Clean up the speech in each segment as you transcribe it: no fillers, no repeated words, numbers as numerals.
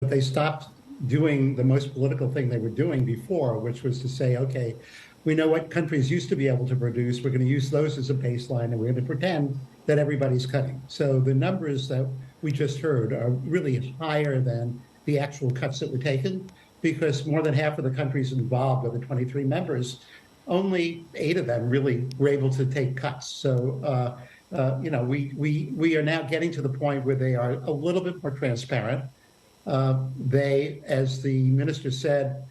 they stopped doing the most political thing they were doing before, which was to say, okay, we know what countries used to be able to produce. We're going to use those as a baseline, and we're going to pretend that everybody's cutting. So the numbers that we just heard are really higher than the actual cuts that were taken, because more than half of the countries involved, of the 23 members, only 8 of them really were able to take cuts. So, we are now getting to the point where they are a little bit more transparent. They, as the minister said,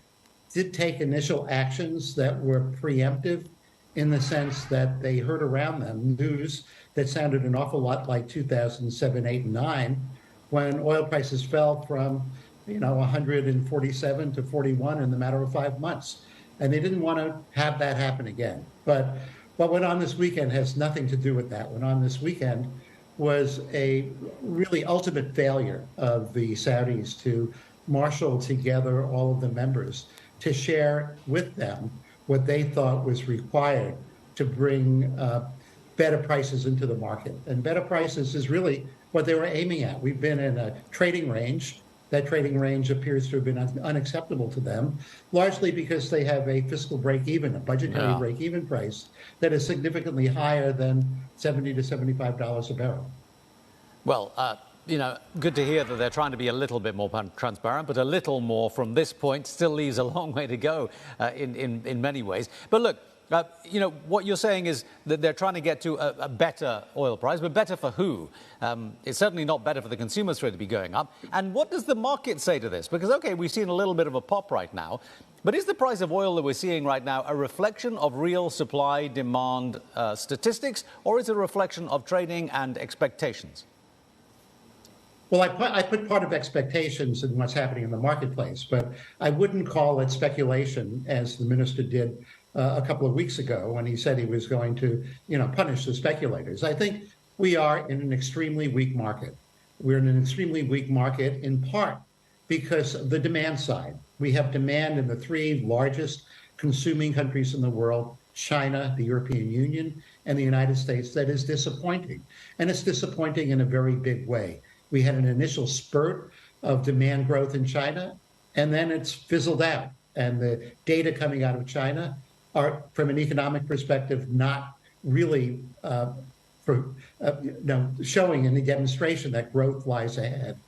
did take initial actions that were preemptive, in the sense that they heard around them news that sounded an awful lot like 2007, 8, and 9, when oil prices fell from 147 to 41 in the matter of 5 months. And they didn't want to have that happen again. But what went on this weekend has nothing to do with that. What went on this weekend was a really ultimate failure of the Saudis to marshal together all of the members to share with them what they thought was required to bring better prices into the market. And better prices is really what they were aiming at. We've been in a trading range. That trading range appears to have been unacceptable to them, largely because they have a fiscal break-even, a budgetary break-even price that is significantly higher than $70 to $75 a barrel. Well, good to hear that they're trying to be a little bit more transparent, but a little more from this point still leaves a long way to go in many ways. But look, what you're saying is that they're trying to get to a better oil price, but better for who? It's certainly not better for the consumers for it to be going up. And what does the market say to this? Because, okay, we've seen a little bit of a pop right now, but is the price of oil that we're seeing right now a reflection of real supply-demand statistics, or is it a reflection of trading and expectations? Well, I put part of expectations in what's happening in the marketplace, but I wouldn't call it speculation, as the minister did a couple of weeks ago when he said he was going to, punish the speculators. I think we are in an extremely weak market. We're in an extremely weak market in part because of the demand side. We have demand in the 3 largest consuming countries in the world, China, the European Union, and the United States, that is disappointing. And it's disappointing in a very big way. We had an initial spurt of demand growth in China, and then it's fizzled out. And the data coming out of China are, from an economic perspective, not really showing any demonstration that growth lies ahead.